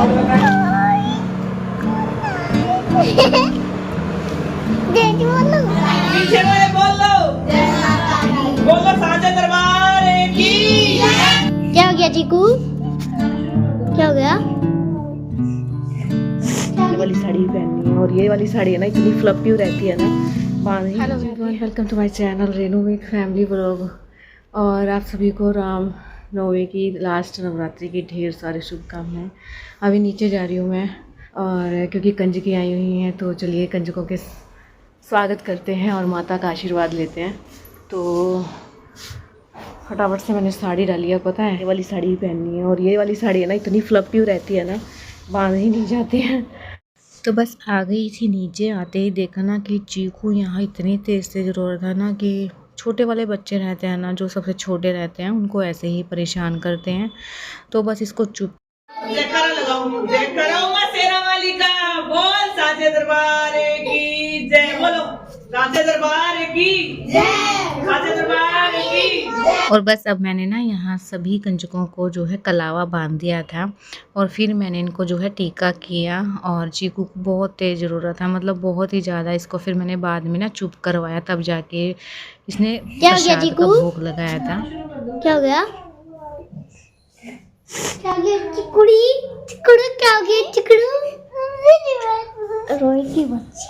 पीछे वाले बोल लो, बोलो साझा दरबार की। क्या हो गया चीकू? क्या हो गया? ये वाली साड़ी पहननी है और ये वाली साड़ी है ना इतनी फ्लफी रहती है ना बांधी। Hello everyone, welcome to my channel Renu with family vlog. और आप सभी को राम नवमी की लास्ट नवरात्रि की ढेर सारी शुभकामनाएं। अभी नीचे जा रही हूँ मैं, और क्योंकि कंजकी आई हुई हैं तो चलिए कंजकों के स्वागत करते हैं और माता का आशीर्वाद लेते हैं। तो फटाफट से मैंने साड़ी डाली है, पता है ये वाली साड़ी पहननी है और ये वाली साड़ी है ना इतनी फ्लफी रहती है ना बांध ही नहीं जाते हैं। तो बस आ गई थी नीचे, आते ही देखा ना कि चीकू यहाँ इतनी तेज़ रो रहा था ना कि छोटे वाले बच्चे रहते हैं ना जो सबसे छोटे रहते हैं उनको ऐसे ही परेशान करते हैं। तो बस इसको चुप जयकारा लगाऊं, जयकारा शेरा वाली का बोल, साझे दरबार की जय। बोलो साझे दरबार की जय, साझे दरबार की। और बस अब मैंने ना यहाँ सभी कंजकों को जो है कलावा बांध दिया था और फिर मैंने इनको जो है टीका किया। और चीकू को बहुत तेज़ रो रहा था, मतलब बहुत ही ज़्यादा। इसको फिर मैंने बाद में ना चुप करवाया, तब जाके इसने प्रसाद का भोग लगाया था। क्या हो गया? क्या हो गया चिकुड़ी? चिकुड़ू क्या हो गया चिकुड़ू? रोई की बच्ची।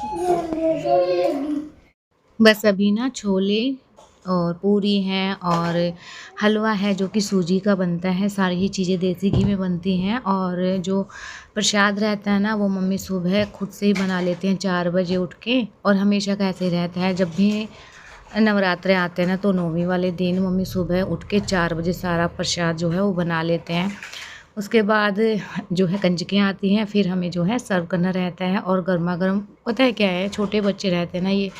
बस अभी ना छोले और पूरी है और हलवा है जो कि सूजी का बनता है। सारी ही चीज़ें देसी घी में बनती हैं। और जो प्रसाद रहता है ना वो मम्मी सुबह खुद से ही बना लेते हैं 4 बजे उठ के। और हमेशा का ऐसे ही रहता है, जब भी नवरात्रे आते हैं ना तो नौवीं वाले दिन मम्मी सुबह उठ के 4 बजे सारा प्रसाद जो है वो बना लेते हैं। उसके बाद जो है कंजकियाँ आती हैं, फिर हमें जो है सर्व करना रहता है। और गर्मा गर्म, पता है क्या है, छोटे बच्चे रहते हैं ना, ये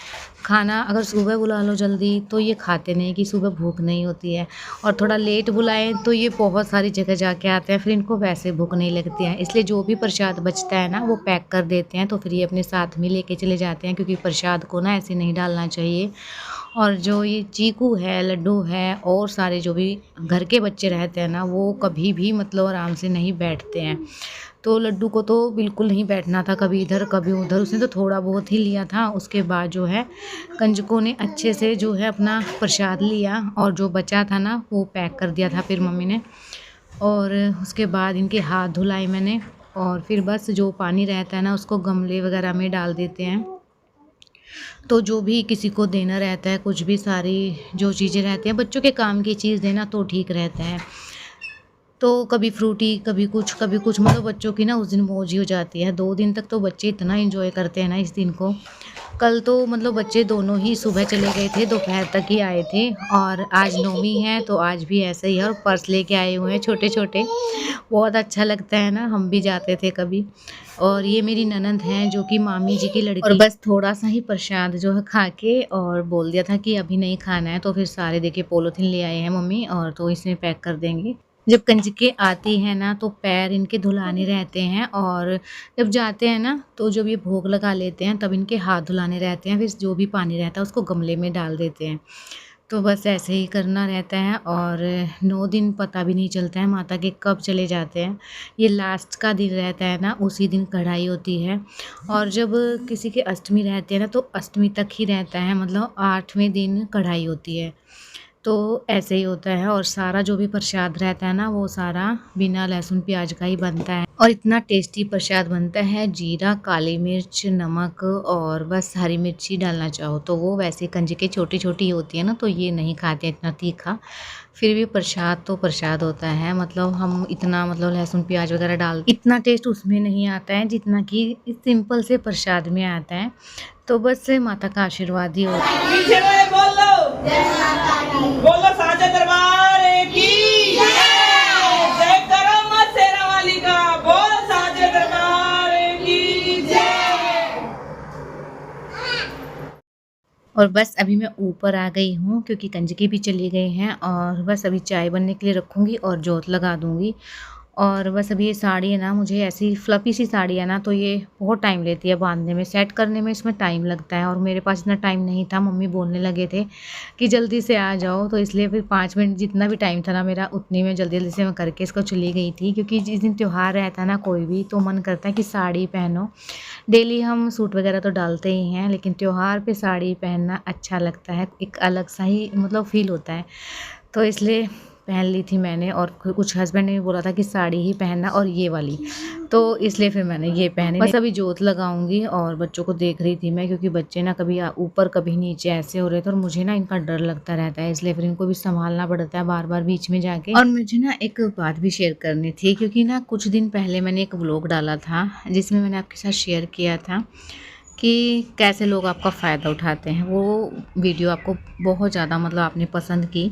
खाना अगर सुबह बुला लो जल्दी तो ये खाते नहीं, कि सुबह भूख नहीं होती है। और थोड़ा लेट बुलाएं तो ये बहुत सारी जगह जाके आते हैं, फिर इनको वैसे भूख नहीं लगती है। इसलिए जो भी प्रसाद बचता है ना वो पैक कर देते हैं, तो फिर ये अपने साथ में लेके चले जाते हैं, क्योंकि प्रसाद को ना ऐसे नहीं डालना चाहिए। और जो ये चीकू है, लड्डू है और सारे जो भी घर के बच्चे रहते हैं ना वो कभी भी मतलब आराम से नहीं बैठते हैं। तो लड्डू को तो बिल्कुल नहीं बैठना था, कभी इधर कभी उधर। उसने तो थोड़ा बहुत ही लिया था। उसके बाद जो है कंजकों ने अच्छे से जो है अपना प्रसाद लिया और जो बचा था ना वो पैक कर दिया था फिर मम्मी ने। और उसके बाद इनके हाथ धुलाए मैंने, और फिर बस जो पानी रहता है ना उसको गमले वगैरह में डाल देते हैं। तो जो भी किसी को देना रहता है, कुछ भी सारी जो चीज़ें रहती हैं बच्चों के काम की चीज़ देना तो ठीक रहता है। तो कभी फ्रूटी, कभी कुछ कभी कुछ, मतलब बच्चों की ना उस दिन मौज ही हो जाती है। 2 दिन तक तो बच्चे इतना एंजॉय करते हैं ना इस दिन को। कल तो मतलब बच्चे दोनों ही सुबह चले गए थे, दोपहर तक ही आए थे। और आज नौमी है तो आज भी ऐसा ही है, और पर्स लेके आए हुए हैं छोटे छोटे। बहुत अच्छा लगता है ना, हम भी जाते थे कभी। और ये मेरी ननंद हैं जो कि मामी जी की लड़की। और बस थोड़ा सा ही प्रसाद जो है खा के और बोल दिया था कि अभी नहीं खाना है, तो फिर सारे देखिए पॉलीथीन ले आए हैं मम्मी, और तो इसमें पैक कर देंगे। जब कंजके आती हैं ना तो पैर इनके धुलाने रहते हैं, और जब जाते हैं ना तो जब ये भोग लगा लेते हैं तब इनके हाथ धुलाने रहते हैं। फिर जो भी पानी रहता है उसको गमले में डाल देते हैं। तो बस ऐसे ही करना रहता है। और 9 दिन पता भी नहीं चलता है माता के कब चले जाते हैं। ये लास्ट का दिन रहता है ना, उसी दिन कढ़ाई होती है। और जब किसी के अष्टमी रहते हैं ना तो अष्टमी तक ही रहता है, मतलब 8वें दिन कढ़ाई होती है। तो ऐसे ही होता है। और सारा जो भी प्रसाद रहता है ना वो सारा बिना लहसुन प्याज का ही बनता है। और इतना टेस्टी प्रसाद बनता है, जीरा, काली मिर्च, नमक और बस हरी मिर्ची डालना चाहो तो वो। वैसे कंजके छोटी छोटी होती है ना तो ये नहीं खाते इतना तीखा, फिर भी प्रसाद तो प्रसाद होता है। मतलब हम इतना मतलब लहसुन प्याज वगैरह डाल, इतना टेस्ट उसमें नहीं आता है जितना कि सिंपल से प्रसाद में आता है। तो बस माता का आशीर्वाद ही होता है। पीछे वाले बोल लो, बोलो साझे दरबार की जय, जयकारा शेरा वाली का बोल, साझे दरबार की जय। और बस अभी मैं ऊपर आ गई हूँ क्योंकि कंजकी भी चली गई हैं, और बस अभी चाय बनने के लिए रखूँगी और जोत लगा दूँगी। और बस अभी ये साड़ी है ना, मुझे ऐसी फ्लफ़ी सी साड़ी है ना, तो ये बहुत टाइम लेती है बांधने में, सेट करने में इसमें टाइम लगता है और मेरे पास इतना टाइम नहीं था। मम्मी बोलने लगे थे कि जल्दी से आ जाओ, तो इसलिए फिर 5 मिनट जितना भी टाइम था ना मेरा, उतनी में जल्दी से मैं करके इसको चली गई थी। क्योंकि जिस दिन त्यौहार रहता है ना कोई भी, तो मन करता है कि साड़ी पहनो। डेली हम सूट वगैरह तो डालते ही हैं, लेकिन त्यौहार पे साड़ी पहनना अच्छा लगता है, एक अलग सा ही मतलब फ़ील होता है। तो इसलिए पहन ली थी मैंने, और कुछ हस्बैंड ने भी बोला था कि साड़ी ही पहनना और ये वाली, तो इसलिए फिर मैंने ये पहनी। बस अभी जोत लगाऊंगी और बच्चों को देख रही थी मैं, क्योंकि बच्चे ना कभी ऊपर कभी नीचे ऐसे हो रहे थे और मुझे ना इनका डर लगता रहता है, इसलिए फिर इनको भी संभालना पड़ता है बार बार बीच में जाके। और मुझे ना एक बात भी शेयर करनी थी, क्योंकि ना कुछ दिन पहले मैंने एक व्लॉग डाला था जिसमें मैंने आपके साथ शेयर किया था कि कैसे लोग आपका फ़ायदा उठाते हैं। वो वीडियो आपको बहुत ज़्यादा मतलब आपने पसंद की,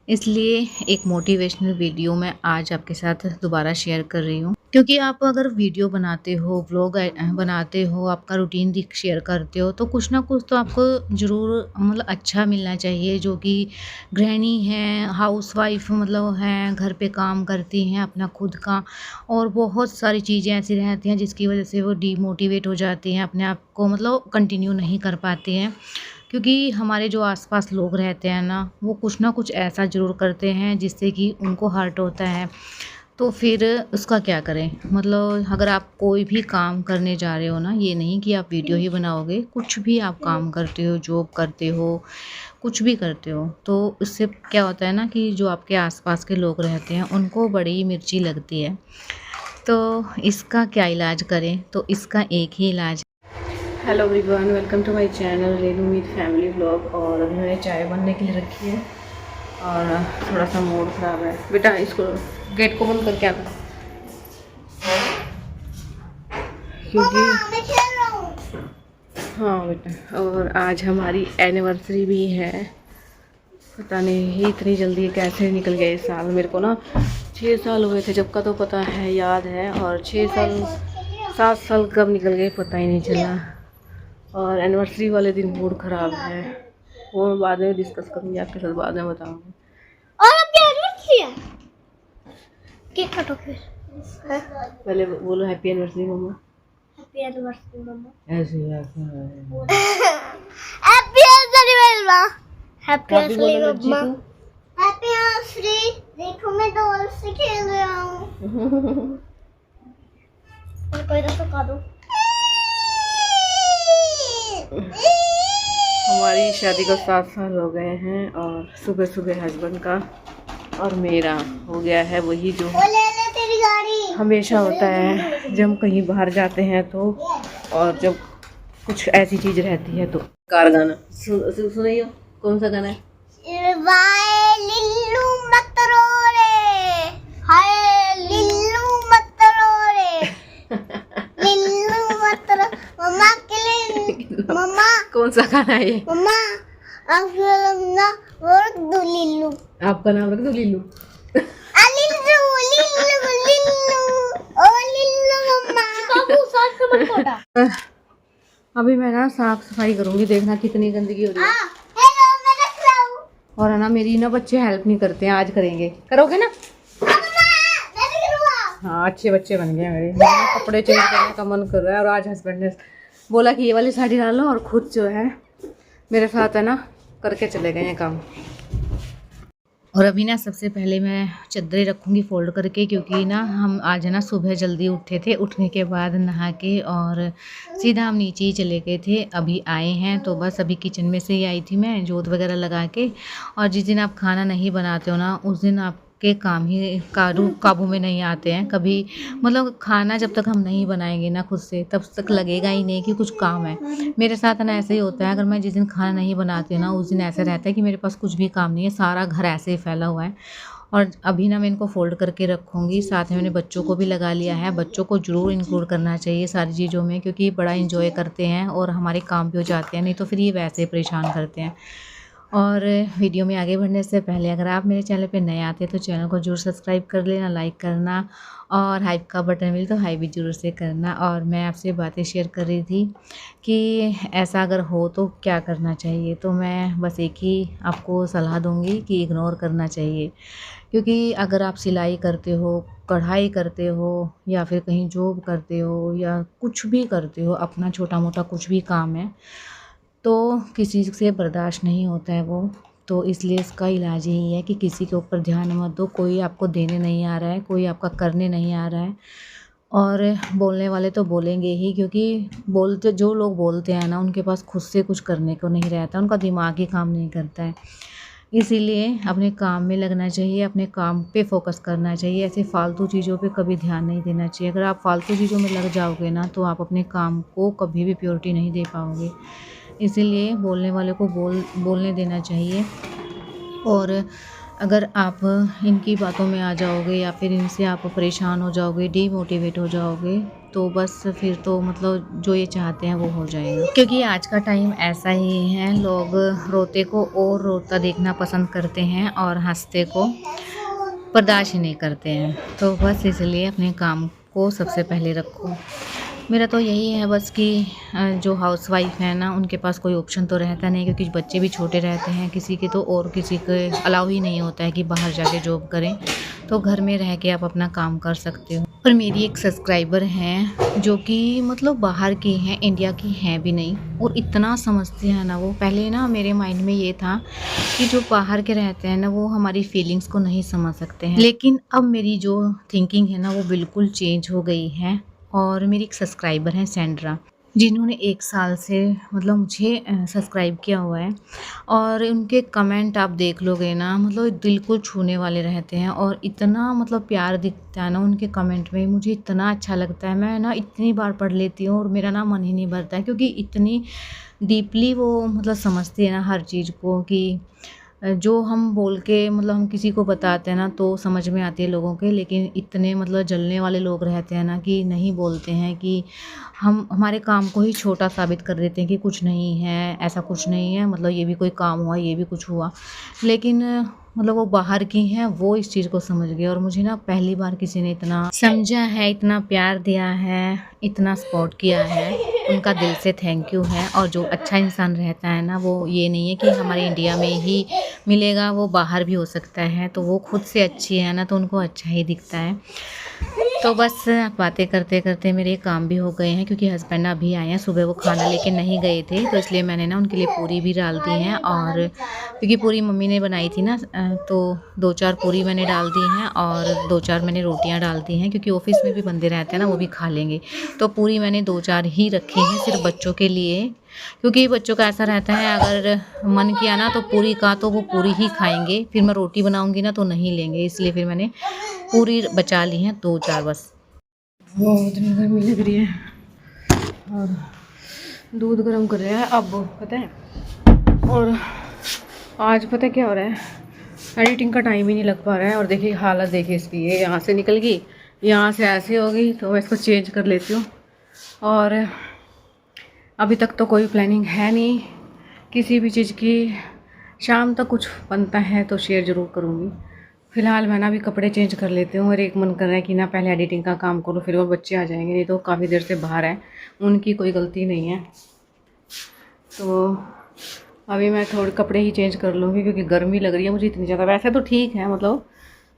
इसलिए एक मोटिवेशनल वीडियो मैं आज आपके साथ दोबारा शेयर कर रही हूँ। क्योंकि आप अगर वीडियो बनाते हो, व्लॉग बनाते हो, आपका रूटीन शेयर करते हो, तो कुछ ना कुछ तो आपको ज़रूर मतलब अच्छा मिलना चाहिए। जो कि गृहिणी हैं, हाउसवाइफ मतलब हैं, घर पे काम करती हैं अपना खुद का, और बहुत सारी चीज़ें ऐसी रहती हैं जिसकी वजह से वो डीमोटिवेट हो जाती हैं, अपने आप को मतलब कंटिन्यू नहीं कर पाती हैं। क्योंकि हमारे जो आसपास लोग रहते हैं ना कुछ ऐसा ज़रूर करते हैं जिससे कि उनको हर्ट होता है। तो फिर उसका क्या करें। मतलब अगर आप कोई भी काम करने जा रहे हो ना, ये नहीं कि आप वीडियो ही बनाओगे, कुछ भी आप काम करते हो, जॉब करते हो, कुछ भी करते हो, तो उससे क्या होता है ना कि जो आपके आसपास के लोग रहते हैं उनको बड़ी मिर्ची लगती है। तो इसका क्या इलाज करें, तो इसका एक ही इलाज। Hello everyone, welcome to my channel Renu Meet family vlog. और अभी मैंने चाय बनने के लिए रखी है और थोड़ा सा मूड ख़राब है। बेटा इसको गेट को बंद करके आना, क्योंकि हाँ बेटा, और आज हमारी एनिवर्सरी भी है। पता नहीं इतनी जल्दी कैसे निकल गया इस साल। मेरे को ना 6 साल हुए थे जब का, तो पता है, याद है, और 7 साल कब निकल गए पता ही नहीं चला। और एनिवर्सरी वाले दिन मूड ख़राब है, वो मैं बाद में डिस्कस करूँगी आपके साथ, बाद में बताऊँगी। और अब एनिवर्सरी है, केक काटो फिर। पहले बोलो हैप्पी एनिवर्सरी मम्मा। हैप्पी एनिवर्सरी मम्मा। ऐसे ही हैप्पी एनिवर्सरी मम्मा। हैप्पी एनिवर्सरी मम्मा। Happy anniversary. देखो मैं डॉल से खेल रहा हूँ। कोई तो का दो। हमारी शादी को 7 साल हो गए हैं, और सुबह सुबह हस्बैंड का और मेरा हो गया है वही जो तेरी गाड़ी हमेशा होता है जब हम कहीं बाहर जाते हैं तो, और जब कुछ ऐसी चीज़ रहती है तो। कार गाना सुनाइयो, कौन सा गाना है? वाय लिल्लू मत रो रे, हाय लिल्लू मत रो रे, लिल्लू मत रो। मम्मा के लिए, मम्मा कौन सा गाना है ये? मम्मा आपका और दो लिल्लू, आपका नाम रख दो लिल्लू। लिल्लू लिल्लू लिल्लू ओ लिल्लू मम्मा। बाबू साथ से मत कोटा। अभी मैं ना साफ सफाई करूंगी, देखना कितनी गंदगी हो रही है। हेलो मैं रख रहा हूं। और है ना, मेरी ना बच्चे हेल्प नहीं करते हैं, आज करेंगे, करोगे ना? हाँ, अच्छे बच्चे बन गए मेरे। मेरे कपड़े चेंज करने का मन कर रहा है, और आज हस्बैंड ने बोला कि ये वाली साड़ी डालो, और खुद जो है मेरे साथ है ना करके चले गए हैं काम। और अभी ना सबसे पहले मैं चादरें रखूँगी फोल्ड करके, क्योंकि ना हम आज है ना सुबह जल्दी उठे थे, उठने के बाद नहा के और सीधा हम नीचे ही चले गए थे। अभी आए हैं तो बस अभी किचन में से ही आई थी मैं, जोत वगैरह लगा के। और जिस दिन आप खाना नहीं बनाते हो ना, उस दिन आपके काम ही काबू में नहीं आते हैं कभी। मतलब खाना जब तक हम नहीं बनाएंगे ना खुद से, तब तक लगेगा ही नहीं कि कुछ काम है। मेरे साथ ना ऐसे ही होता है, अगर मैं जिस दिन खाना नहीं बनाती हूँ ना, उस दिन ऐसा रहता है कि मेरे पास कुछ भी काम नहीं है, सारा घर ऐसे ही फैला हुआ है। और अभी ना मैं इनको फ़ोल्ड करके रखूँगी। साथ में मैंने बच्चों को भी लगा लिया है। बच्चों को ज़रूर इंक्लूड करना चाहिए सारी चीज़ों में, क्योंकि बड़ा इंजॉय करते हैं और हमारे काम पे हो जाते हैं, नहीं तो फिर ये वैसे ही परेशान करते हैं। और वीडियो में आगे बढ़ने से पहले अगर आप मेरे चैनल पे नए आते हैं तो चैनल को जरूर सब्सक्राइब कर लेना, लाइक करना, और हाइप का बटन मिले तो हाई भी ज़रूर से करना। और मैं आपसे बातें शेयर कर रही थी कि ऐसा अगर हो तो क्या करना चाहिए, तो मैं बस एक ही आपको सलाह दूंगी कि इग्नोर करना चाहिए। क्योंकि अगर आप सिलाई करते हो, कढ़ाई करते हो या फिर कहीं जॉब करते हो या कुछ भी करते हो, अपना छोटा-मोटा कुछ भी काम है, तो किसी से बर्दाश्त नहीं होता है वो। तो इसलिए इसका इलाज यही है कि किसी के ऊपर ध्यान मत दो, कोई आपको देने नहीं आ रहा है, कोई आपका करने नहीं आ रहा है। और बोलने वाले तो बोलेंगे ही, क्योंकि जो लोग बोलते हैं ना, उनके पास खुद से कुछ करने को नहीं रहता, उनका दिमाग ही काम नहीं करता है। इसीलिए अपने काम में लगना चाहिए, अपने काम पे फोकस करना चाहिए, ऐसे फालतू चीज़ों पे कभी ध्यान नहीं देना चाहिए। अगर आप फालतू चीज़ों में लग जाओगे ना, तो आप अपने काम को कभी भी प्योरिटी नहीं दे पाओगे। इसीलिए बोलने वाले को बोलने देना चाहिए। और अगर आप इनकी बातों में आ जाओगे या फिर इनसे आप परेशान हो जाओगे, डीमोटिवेट हो जाओगे, तो बस फिर तो मतलब जो ये चाहते हैं वो हो जाएगा। क्योंकि आज का टाइम ऐसा ही है, लोग रोते को और रोता देखना पसंद करते हैं और हंसते को बर्दाश्त ही नहीं करते हैं। तो बस इसलिए अपने काम को सबसे पहले रखो। मेरा तो यही है बस कि जो हाउसवाइफ है ना, उनके पास कोई ऑप्शन तो रहता नहीं, क्योंकि बच्चे भी छोटे रहते हैं किसी के, तो और किसी के अलाउ ही नहीं होता है कि बाहर जाके जॉब करें। तो घर में रह के आप अपना काम कर सकते हो। पर मेरी एक सब्सक्राइबर हैं जो कि मतलब बाहर की हैं, इंडिया की हैं भी नहीं, और इतना समझते हैं ना वो। पहले ना मेरे माइंड में ये था कि जो बाहर के रहते हैं ना, वो हमारी फीलिंग्स को नहीं समझ सकते हैं, लेकिन अब मेरी जो थिंकिंग है ना, वो बिल्कुल चेंज हो गई है। और मेरी एक सब्सक्राइबर हैं सैंड्रा, जिन्होंने 1 साल से मतलब मुझे सब्सक्राइब किया हुआ है, और उनके कमेंट आप देख लोगे ना, मतलब दिल को छूने वाले रहते हैं, और इतना मतलब प्यार दिखता है ना उनके कमेंट में, मुझे इतना अच्छा लगता है। मैं ना इतनी बार पढ़ लेती हूँ और मेरा ना मन ही नहीं भरता है, क्योंकि इतनी डीपली वो मतलब समझती है ना हर चीज़ को, कि जो हम बोल के मतलब हम किसी को बताते हैं ना तो समझ में आती है लोगों के, लेकिन इतने मतलब जलने वाले लोग रहते हैं ना कि नहीं बोलते हैं, कि हम हमारे काम को ही छोटा साबित कर देते हैं कि कुछ नहीं है, ऐसा कुछ नहीं है, मतलब ये भी कोई काम हुआ, ये भी कुछ हुआ। लेकिन मतलब वो बाहर की हैं, वो इस चीज़ को समझ गए, और मुझे ना पहली बार किसी ने इतना समझा है, इतना प्यार दिया है, इतना सपोर्ट किया है, उनका दिल से थैंक यू है। और जो अच्छा इंसान रहता है ना, वो ये नहीं है कि हमारे इंडिया में ही मिलेगा, वो बाहर भी हो सकता है। तो वो खुद से अच्छी है ना, तो उनको अच्छा ही दिखता है। तो बस बातें करते करते मेरे काम भी हो गए हैं, क्योंकि हस्बैंड अभी आए हैं, सुबह वो खाना लेके नहीं गए थे, तो इसलिए मैंने ना उनके लिए पूरी भी डाल दी हैं। और क्योंकि पूरी मम्मी ने बनाई थी ना, तो 2-4 पूरी मैंने डाल दी हैं और 2-4 मैंने रोटियां डाल दी हैं, क्योंकि ऑफिस में भी बंदे रहते हैं ना, वो भी खा लेंगे। तो पूरी मैंने 2-4 ही रखी हैं सिर्फ बच्चों के लिए, क्योंकि बच्चों का ऐसा रहता है, अगर मन किया ना तो पूरी का तो वो पूरी ही खाएंगे, फिर मैं रोटी बनाऊंगी ना तो नहीं लेंगे, इसलिए फिर मैंने पूरी बचा ली हैं 2-4 बस। बहुत गर्मी लग रही है और दूध गर्म कर रहा है अब, पता है। और आज पता है क्या हो रहा है, एडिटिंग का टाइम ही नहीं लग पा रहा है। और देखिए हालत देखिए इसकी, ये यहाँ से निकल गई, यहाँ से ऐसे हो गई, तो मैं इसको चेंज कर लेती हूँ। और अभी तक तो कोई प्लानिंग है नहीं किसी भी चीज़ की, शाम तक कुछ बनता है तो शेयर ज़रूर करूँगी। फ़िलहाल मैं ना भी कपड़े चेंज कर लेती हूँ, और एक मन कर रहा है कि ना पहले एडिटिंग का काम करो, फिर वो बच्चे आ जाएंगे, नहीं तो काफ़ी देर से बाहर है, उनकी कोई गलती नहीं है। तो अभी मैं थोड़े कपड़े ही चेंज कर लूँगी, क्योंकि गर्मी लग रही है मुझे इतनी ज़्यादा। वैसे तो ठीक है, मतलब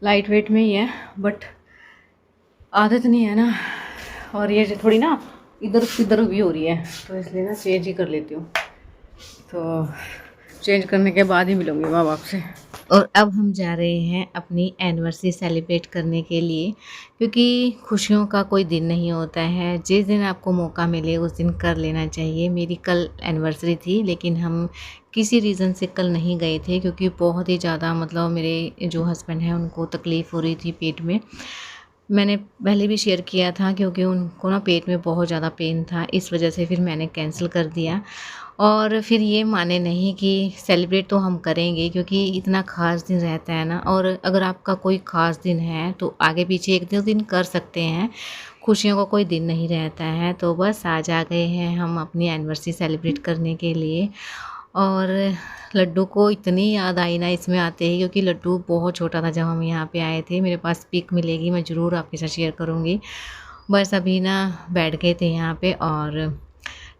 लाइट वेट में ही है, बट आदत नहीं है ना, और ये थोड़ी ना इधर भी हो रही है, तो इसलिए ना चेंज ही कर लेती हूँ। तो चेंज करने के बाद ही मिलूँगी माँ बाप से। और अब हम जा रहे हैं अपनी एनिवर्सरी सेलिब्रेट करने के लिए, क्योंकि खुशियों का कोई दिन नहीं होता है, जिस दिन आपको मौका मिले उस दिन कर लेना चाहिए। मेरी कल एनिवर्सरी थी, लेकिन हम किसी रीज़न से कल नहीं गए थे, क्योंकि बहुत ही ज़्यादा मतलब मेरे जो हस्बैंड हैं उनको तकलीफ़ हो रही थी पेट में। मैंने पहले भी शेयर किया था, क्योंकि उनको ना पेट में बहुत ज़्यादा पेन था, इस वजह से फिर मैंने कैंसिल कर दिया। और फिर ये माने नहीं कि सेलिब्रेट तो हम करेंगे, क्योंकि इतना ख़ास दिन रहता है ना। और अगर आपका कोई ख़ास दिन है तो आगे पीछे 1-2 दिन कर सकते हैं, खुशियों का कोई दिन नहीं रहता है। तो बस आज आ गए हैं हम अपनी एनिवर्सरी सेलिब्रेट करने के लिए। और लड्डू को इतनी याद आई ना इसमें आते ही, क्योंकि लड्डू बहुत छोटा था जब हम यहाँ पे आए थे। मेरे पास पिक मिलेगी, मैं ज़रूर आपके साथ शेयर करूँगी। बस अभी ना बैठ गए थे यहाँ पे, और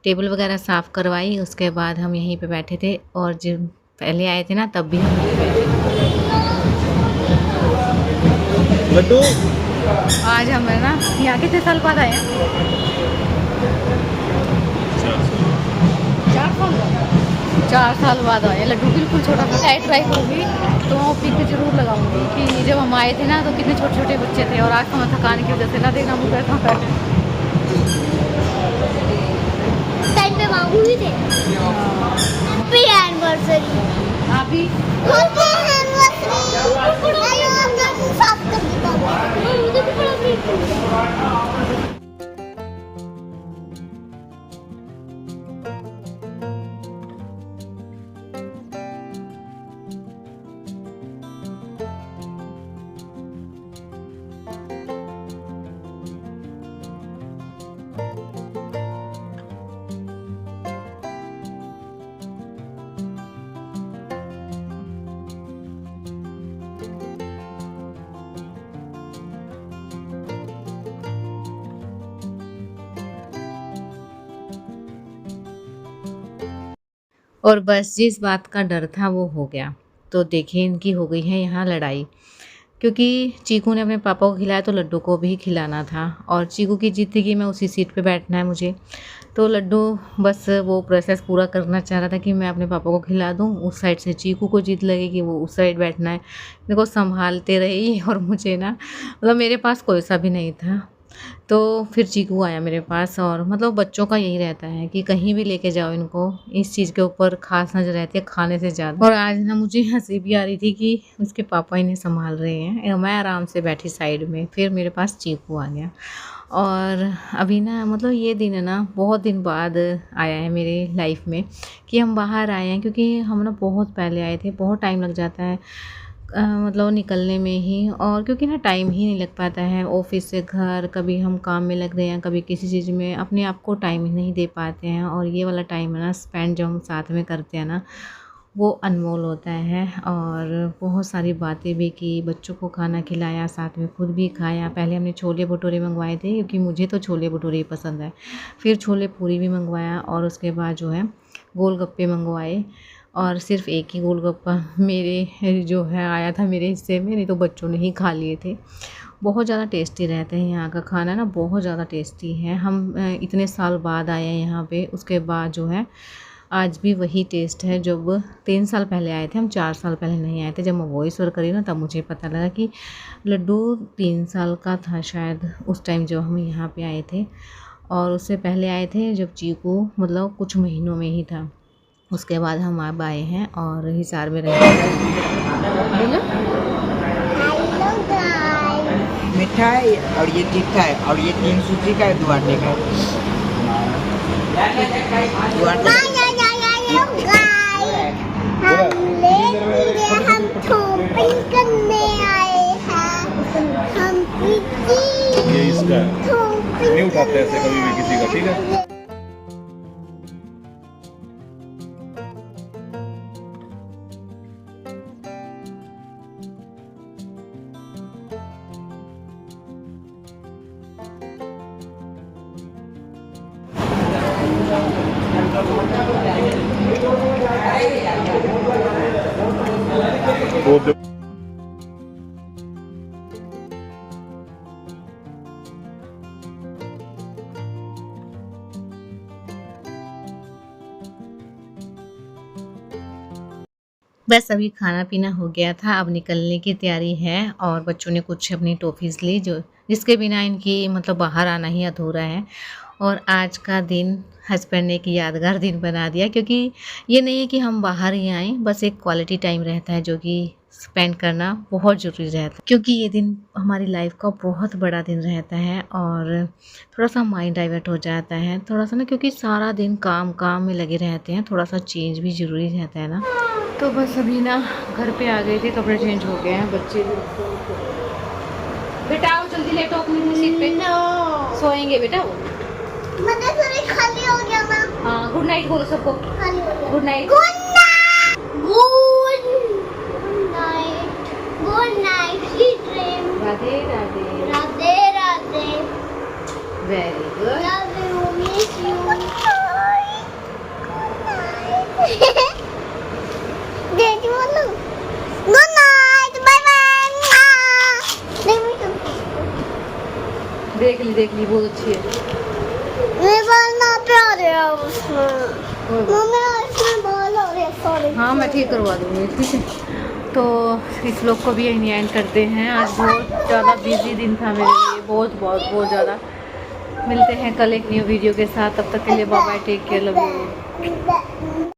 टेबल वगैरह साफ़ करवाई, उसके बाद हम यहीं पे बैठे थे। और जब पहले आए थे ना तब भी हम यहीं बैठे थे। लड्डू आज हम है ना यहाँ कितने साल बाद आए हैं? 4 साल बाद आए हैं। लड्डू बिल्कुल छोटा सा है। ट्राई करूँगी तो मैं पिक जरूर लगाऊंगी कि जब हम आए थे ना तो कितने छोटे छोटे बच्चे थे, और आज हमें थकान की वजह से ना देखना मुझे कहाँ पर टाइम पे मांगू ही थे। Happy anniversary. अभी हैप्पी एनिवर्सरी। आयो अपना मुंह साफ कर देता हूँ। मुझे भी बड़ा प्लीज। और बस जिस बात का डर था वो हो गया। तो देखिए इनकी हो गई है यहाँ लड़ाई, क्योंकि चीकू ने अपने पापा को खिलाया तो लड्डू को भी खिलाना था, और चीकू की जिद थी कि मैं उसी सीट पे बैठना है मुझे। तो लड्डू बस वो प्रोसेस पूरा करना चाह रहा था कि मैं अपने पापा को खिला दूँ, उस साइड से चीकू को जिद लगी कि वो उस साइड बैठना है। मेरे को संभालते रही, और मुझे ना मतलब मेरे पास कोई सा भी नहीं था। तो फिर चीकू आया मेरे पास, और मतलब बच्चों का यही रहता है कि कहीं भी लेके जाओ इनको इस चीज़ के ऊपर खास नजर रहती है खाने से ज़्यादा। और आज ना मुझे हंसी भी आ रही थी कि उसके पापा इन्हें संभाल रहे हैं, मैं आराम से बैठी साइड में, फिर मेरे पास चीकू आ गया। और अभी ना मतलब ये दिन है ना बहुत दिन बाद आया है मेरे लाइफ में कि हम बाहर आए हैं, क्योंकि हम ना बहुत पहले आए थे, बहुत टाइम लग जाता है मतलब निकलने में ही, और क्योंकि ना टाइम ही नहीं लग पाता है ऑफिस से घर, कभी हम काम में लग रहे हैं, कभी किसी चीज़ में, अपने आप को टाइम ही नहीं दे पाते हैं। और ये वाला टाइम है ना स्पेंड जो हम साथ में करते हैं ना वो अनमोल होता है। और बहुत सारी बातें भी की, बच्चों को खाना खिलाया, साथ में खुद भी खाया। पहले हमने छोले भटूरे मंगवाए थे, क्योंकि मुझे तो छोले भटूरे ही पसंद है। फिर छोले पूरी भी मंगवाया, और उसके बाद जो है गोलगप्पे मंगवाए, और सिर्फ एक ही गोलगप्पा मेरे जो है आया था मेरे हिस्से में, नहीं तो बच्चों ने ही खा लिए थे। बहुत ज़्यादा टेस्टी रहते हैं यहाँ का खाना ना, बहुत ज़्यादा टेस्टी है। हम इतने साल बाद आए हैं यहाँ पे, उसके बाद जो है आज भी वही टेस्ट है। जब 3 साल पहले आए थे हम, 4 साल पहले नहीं आए थे। जब मैं वॉइस ओवर करी ना तब मुझे पता लगा कि लड्डू 3 साल का था शायद उस टाइम जब हम यहाँ पे आए थे। और उससे पहले आए थे जब चीकू मतलब कुछ महीनों में ही था। उसके बाद हम अब आए हैं और हिसार में रहते हैं। Hello guys. मिठाई और ये तीखा है, और ये 3 सूजी का है, 2 आटे का है। 2 आटे का। हम शॉपिंग करने आए हैं। हम ये इसका नहीं उठाते ऐसे कभी भी किसी का, ठीक है। वो बस अभी खाना पीना हो गया था, अब निकलने की तैयारी है। और बच्चों ने कुछ अपनी टॉफ़ीज़ ली जो जिसके बिना इनकी मतलब बाहर आना ही अधूरा है। और आज का दिन हस्बैंड ने एक यादगार दिन बना दिया, क्योंकि ये नहीं है कि हम बाहर ही आएँ, बस एक क्वालिटी टाइम रहता है जो कि स्पेंड करना बहुत ज़रूरी रहता है, क्योंकि ये दिन हमारी लाइफ का बहुत बड़ा दिन रहता है। और थोड़ा सा माइंड डाइवर्ट हो जाता है थोड़ा सा ना, क्योंकि सारा दिन काम में लगे रहते हैं, थोड़ा सा चेंज भी ज़रूरी रहता है ना। तो बस अभी ना घर पे आ गए थे, कपड़े चेंज हो गए हैं, बच्चे बेटा आओ जल्दी, लेट हो अपनी सीट पे। सोएंगे बेटा वो। मतलब थोड़ी खाली हो गया ना। हाँ गुड नाइट बोलो सबको। खाली हो गया। Good night. Good night sweet dream. Radhe Radhe. Radhe Radhe. Very good. Love you, miss you. Good night, bye bye. देख ली बहुत अच्छी है। मेरे बाल ना प्यारे हैं उसमें। मम्मी इसमें बाल हो रहे हैं, सॉरी। हाँ मैं ठीक करवा दूँगी, ठीक है। तो इस व्लॉग को भी यहीं एंड करते हैं। आज बहुत ज़्यादा बिजी दिन था मेरे लिए, बहुत ज़्यादा। मिलते हैं कल एक न्यू वीडियो के साथ, तब तक के लिए bye bye, take care, love you.